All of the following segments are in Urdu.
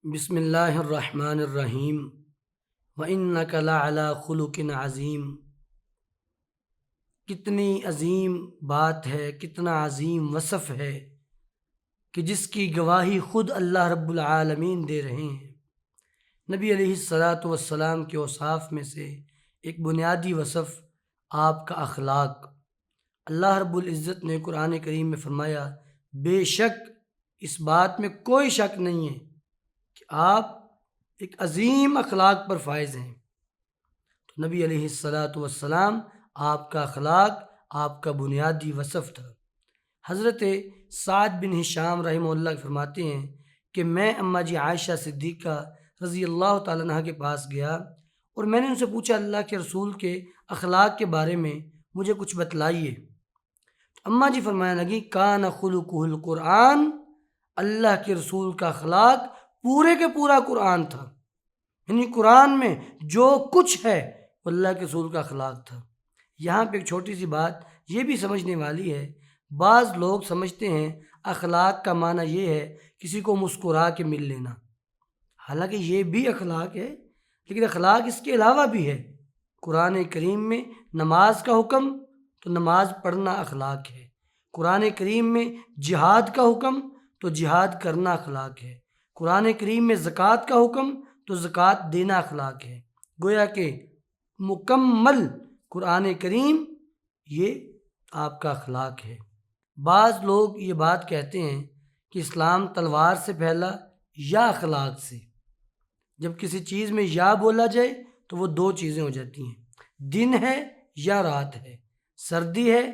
بسم اللہ الرحمن الرحیم وَإِنَّكَ لَعَلَىٰ خُلُقٍ عَظِيمٍ۔ کتنی عظیم بات ہے، کتنا عظیم وصف ہے کہ جس کی گواہی خود اللہ رب العالمین دے رہے ہیں۔ نبی علیہ الصلاۃ والسلام کے اوصاف میں سے ایک بنیادی وصف آپ کا اخلاق۔ اللہ رب العزت نے قرآن کریم میں فرمایا، بے شک اس بات میں کوئی شک نہیں ہے کہ آپ ایک عظیم اخلاق پر فائز ہیں۔ تو نبی علیہ الصلاۃ والسلام آپ کا اخلاق آپ کا بنیادی وصف تھا۔ حضرت سعد بن ہشام رحمہ اللہ فرماتے ہیں کہ میں اماں جی عائشہ صدیقہ رضی اللہ تعالیٰ عنہ کے پاس گیا اور میں نے ان سے پوچھا، اللہ کے رسول کے اخلاق کے بارے میں مجھے کچھ بتلائیے۔ تو اماں جی فرمایا لگی، کان خلقہ القرآن، اللہ کے رسول کا اخلاق پورے کے پورا قرآن تھا، یعنی قرآن میں جو کچھ ہے وہ اللہ کے رسول کا اخلاق تھا۔ یہاں پہ ایک چھوٹی سی بات یہ بھی سمجھنے والی ہے، بعض لوگ سمجھتے ہیں اخلاق کا معنی یہ ہے کسی کو مسکرا کے مل لینا، حالانکہ یہ بھی اخلاق ہے، لیکن اخلاق اس کے علاوہ بھی ہے۔ قرآن کریم میں نماز کا حکم تو نماز پڑھنا اخلاق ہے، قرآن کریم میں جہاد کا حکم تو جہاد کرنا اخلاق ہے، قرآن کریم میں زکوٰۃ کا حکم تو زکوٰۃ دینا اخلاق ہے۔ گویا کہ مکمل قرآن کریم یہ آپ کا اخلاق ہے۔ بعض لوگ یہ بات کہتے ہیں کہ اسلام تلوار سے پھیلا یا اخلاق سے۔ جب کسی چیز میں یا بولا جائے تو وہ دو چیزیں ہو جاتی ہیں، دن ہے یا رات ہے، سردی ہے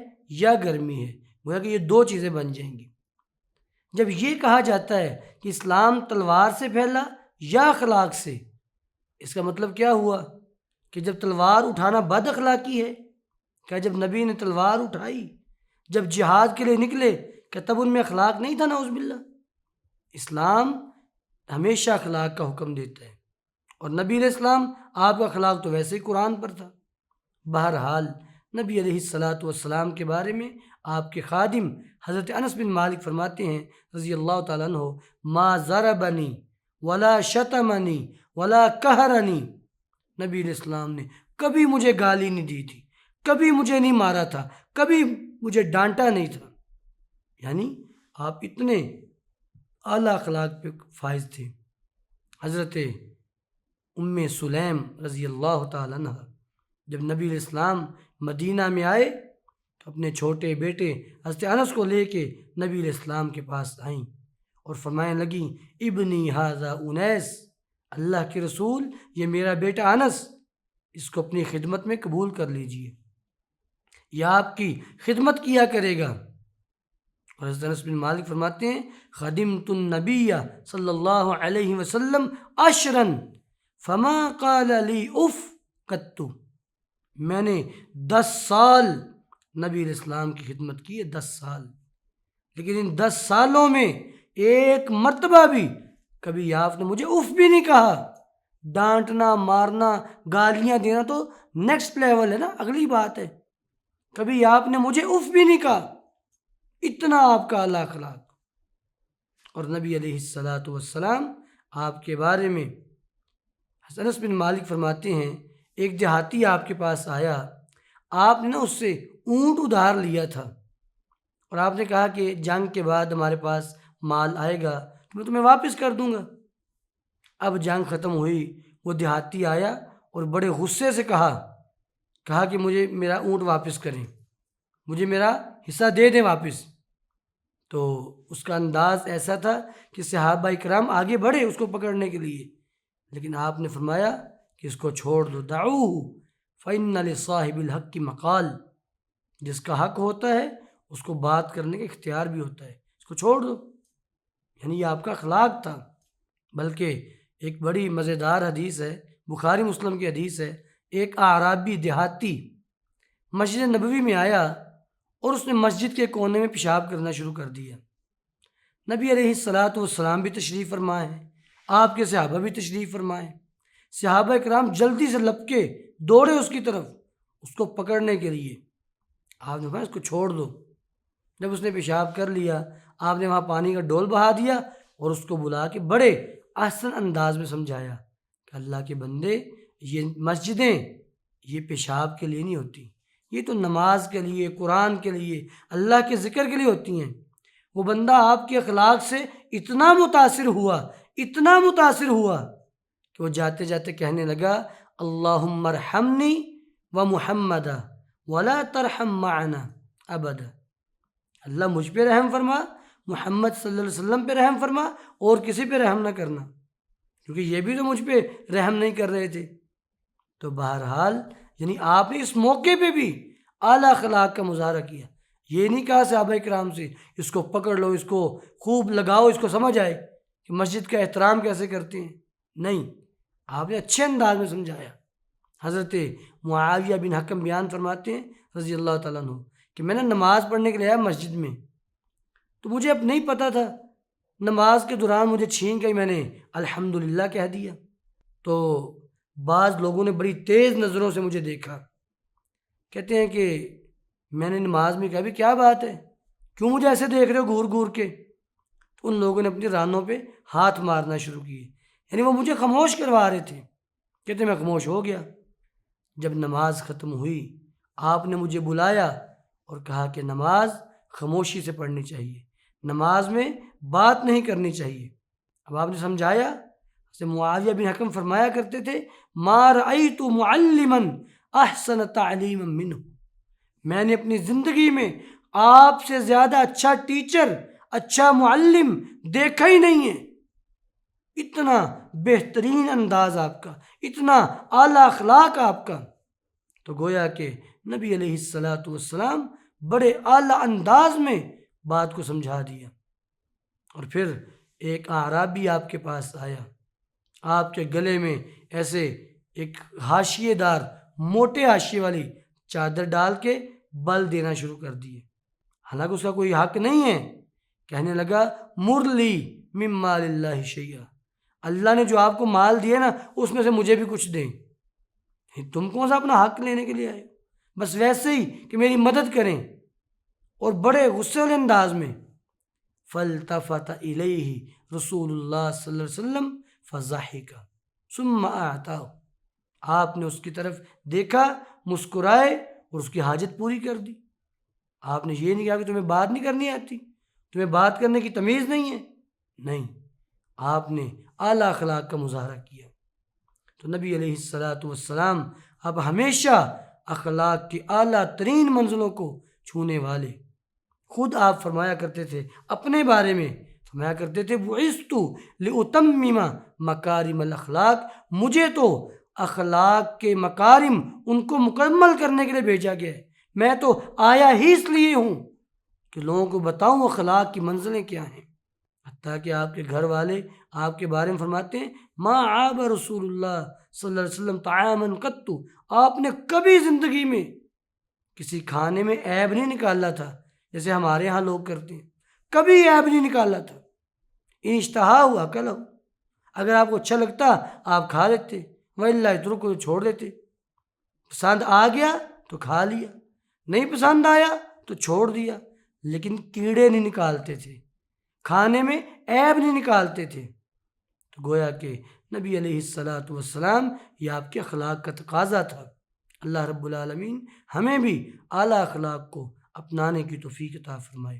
یا گرمی ہے، گویا کہ یہ دو چیزیں بن جائیں گی۔ جب یہ کہا جاتا ہے کہ اسلام تلوار سے پھیلا یا اخلاق سے، اس کا مطلب کیا ہوا کہ جب تلوار اٹھانا بد اخلاقی ہے؟ کیا جب نبی نے تلوار اٹھائی، جب جہاد کے لیے نکلے، کیا تب ان میں اخلاق نہیں تھا؟ نعوذ باللہ۔ اسلام ہمیشہ اخلاق کا حکم دیتا ہے، اور نبی علیہ السلام آپ کا اخلاق تو ویسے ہی قرآن پر تھا۔ بہرحال نبی علیہ الصلاۃ والسلام کے بارے میں آپ کے خادم حضرت انس بن مالک فرماتے ہیں رضی اللہ تعالیٰ عنہ، ما ضربنی ولا شتمنی ولا قہرنی، نبی علیہ السلام نے کبھی مجھے گالی نہیں دی تھی، کبھی مجھے نہیں مارا تھا، کبھی مجھے ڈانٹا نہیں تھا۔ یعنی آپ اتنے اعلیٰ اخلاق پہ فائز تھے۔ حضرت ام سلیم رضی اللہ تعالیٰ عنہ جب نبی علیہ السلام مدینہ میں آئے تو اپنے چھوٹے بیٹے حضرت انس کو لے کے نبی علیہ السلام کے پاس آئیں اور فرمانے لگیں، ابنی ھذا انیس، اللہ کے رسول یہ میرا بیٹا انس، اس کو اپنی خدمت میں قبول کر لیجئے، یہ آپ کی خدمت کیا کرے گا۔ اور حضرت انس بن مالک فرماتے ہیں، خدمت النبی صلی اللہ علیہ وسلم عشرا فما قال لی اف قط، میں نے 10 سال نبی علیہ السلام کی خدمت کی ہے، 10 سال، لیکن ان 10 سالوں میں ایک مرتبہ بھی کبھی آپ نے مجھے اف بھی نہیں کہا۔ ڈانٹنا، مارنا، گالیاں دینا تو نیکسٹ لیول ہے نا، اگلی بات ہے، کبھی آپ نے مجھے اف بھی نہیں کہا، اتنا آپ کا اعلیٰ اخلاق۔ اور نبی علیہ الصلاۃ والسلام آپ کے بارے میں حضرت انس بن مالک فرماتے ہیں، ایک دیہاتی آپ کے پاس آیا، آپ نے نا اس سے اونٹ ادھار لیا تھا اور آپ نے کہا کہ جنگ کے بعد ہمارے پاس مال آئے گا تو میں تمہیں واپس کر دوں گا۔ اب جنگ ختم ہوئی، وہ دیہاتی آیا اور بڑے غصے سے کہا کہ مجھے میرا اونٹ واپس کریں، مجھے میرا حصہ دے دیں واپس۔ تو اس کا انداز ایسا تھا کہ صحابہ کرام آگے بڑھے اس کو پکڑنے کے لیے، لیکن آپ نے فرمایا کہ اس کو چھوڑ دو، دعوہ فإن لصاحب الحق مقال، جس کا حق ہوتا ہے اس کو بات کرنے کا اختیار بھی ہوتا ہے، اس کو چھوڑ دو۔ یعنی یہ آپ کا اخلاق تھا۔ بلکہ ایک بڑی مزیدار حدیث ہے، بخاری مسلم کی حدیث ہے، ایک اعرابی دیہاتی مسجد نبوی میں آیا اور اس نے مسجد کے کونے میں پیشاب کرنا شروع کر دیا۔ نبی علیہ الصلاۃ والسلام بھی تشریف فرمائے ہیں، آپ کے صحابہ بھی تشریف فرمائے، صحابہ کرام جلدی سے لپکے دوڑے اس کی طرف اس کو پکڑنے کے لیے۔ آپ نے کہا اس کو چھوڑ دو۔ جب اس نے پیشاب کر لیا، آپ نے وہاں پانی کا ڈول بہا دیا اور اس کو بلا کے بڑے احسن انداز میں سمجھایا کہ اللہ کے بندے، یہ مسجدیں یہ پیشاب کے لیے نہیں ہوتی، یہ تو نماز کے لیے، قرآن کے لیے، اللہ کے ذکر کے لیے ہوتی ہیں۔ وہ بندہ آپ کے اخلاق سے اتنا متاثر ہوا کہ وہ جاتے جاتے کہنے لگا اللہم ارحمنی و محمدا ولا ترحم معنا ابدا، اللہ مجھ پہ رحم فرما، محمد صلی اللہ علیہ وسلم پہ رحم فرما، اور کسی پہ رحم نہ کرنا، کیونکہ یہ بھی تو مجھ پہ رحم نہیں کر رہے تھے۔ تو بہرحال یعنی آپ نے اس موقع پہ بھی اعلیٰ اخلاق کا مظاہرہ کیا، یہ نہیں کہا صحابہ کرام سے اس کو پکڑ لو، اس کو خوب لگاؤ، اس کو سمجھ آئے کہ مسجد کا احترام کیسے کرتے ہیں، نہیں، آپ نے اچھے انداز میں سمجھایا۔ حضرت معاویہ بن حکم بیان فرماتے ہیں رضی اللہ تعالیٰ عنہ کہ میں نے نماز پڑھنے کے لیے آیا مسجد میں، تو مجھے اب نہیں پتہ تھا، نماز کے دوران مجھے چھین گئی، میں نے الحمدللہ کہہ دیا، تو بعض لوگوں نے بڑی تیز نظروں سے مجھے دیکھا، کہتے ہیں کہ میں نے نماز میں کہا بھی کیا بات ہے، کیوں مجھے ایسے دیکھ رہے ہو گھور گھور کے؟ تو ان لوگوں نے اپنی رانوں پہ ہاتھ مارنا شروع کیے، یعنی وہ مجھے خاموش کروا رہے تھے۔ کہتے میں خاموش ہو گیا۔ جب نماز ختم ہوئی آپ نے مجھے بلایا اور کہا کہ نماز خاموشی سے پڑھنی چاہیے، نماز میں بات نہیں کرنی چاہیے۔ اب آپ نے سمجھایا، جیسے معاویہ بن حکم فرمایا کرتے تھے ما رأیت معلما احسن تعلیما منہ، میں نے اپنی زندگی میں آپ سے زیادہ اچھا ٹیچر، اچھا معلم دیکھا ہی نہیں ہے، اتنا بہترین انداز آپ کا، اتنا اعلیٰ اخلاق آپ کا۔ تو گویا کہ نبی علیہ السلام بڑے اعلیٰ انداز میں بات کو سمجھا دیا۔ اور پھر ایک اعرابی آپ کے پاس آیا، آپ کے گلے میں ایسے ایک حاشیے دار موٹے حاشیے والی چادر ڈال کے بل دینا شروع کر دیے، حالانکہ اس کا کوئی حق نہیں ہے۔ کہنے لگا مرلی من مال اللہ شیئا، اللہ نے جو آپ کو مال دیا نا اس میں سے مجھے بھی کچھ دیں، تم کون سا اپنا حق لینے کے لیے آئے، بس ویسے ہی کہ میری مدد کریں، اور بڑے غصے والے انداز میں۔ فالتفت الیہ رسول اللہ صلی اللہ علیہ وسلم فضحک ثم اعطاه، آپ نے اس کی طرف دیکھا، مسکرائے اور اس کی حاجت پوری کر دی۔ آپ نے یہ نہیں کہا کہ تمہیں بات نہیں کرنی آتی، تمہیں بات کرنے کی تمیز نہیں ہے، نہیں، آپ نے اعلیٰ اخلاق کا مظاہرہ کیا۔ تو نبی علیہ السلام اب ہمیشہ اخلاق کی اعلیٰ ترین منزلوں کو چھونے والے، خود آپ فرمایا کرتے تھے اپنے بارے میں، فرمایا کرتے تھے بعثت لأتمم مکارم الاخلاق، مجھے تو اخلاق کے مکارم ان کو مکمل کرنے کے لیے بھیجا گیا ہے، میں تو آیا ہی اس لیے ہوں کہ لوگوں کو بتاؤں اخلاق کی منزلیں کیا ہیں۔ حتیٰ کہ آپ کے گھر والے آپ کے بارے میں فرماتے ہیں ما عاب رسول اللہ صلی اللہ علیہ وسلم طعاما قط، آپ نے کبھی زندگی میں کسی کھانے میں عیب نہیں نکالا تھا جیسے ہمارے ہاں لوگ کرتے ہیں، کبھی عیب نہیں نکالا تھا۔ ان اشتہا ہوا کلو، اگر آپ کو اچھا لگتا آپ کھا لیتے، وَإِلَّا اترکو، چھوڑ دیتے، پسند آ گیا تو کھا لیا، نہیں پسند آیا تو چھوڑ دیا، لیکن کیڑے نہیں نکالتے تھے، کھانے میں عیب نہیں نکالتے تھے۔ تو گویا کہ نبی علیہ السلام یہ آپ کے اخلاق کا تقاضا تھا۔ اللہ رب العالمین ہمیں بھی اعلیٰ اخلاق کو اپنانے کی توفیق عطا فرمائے۔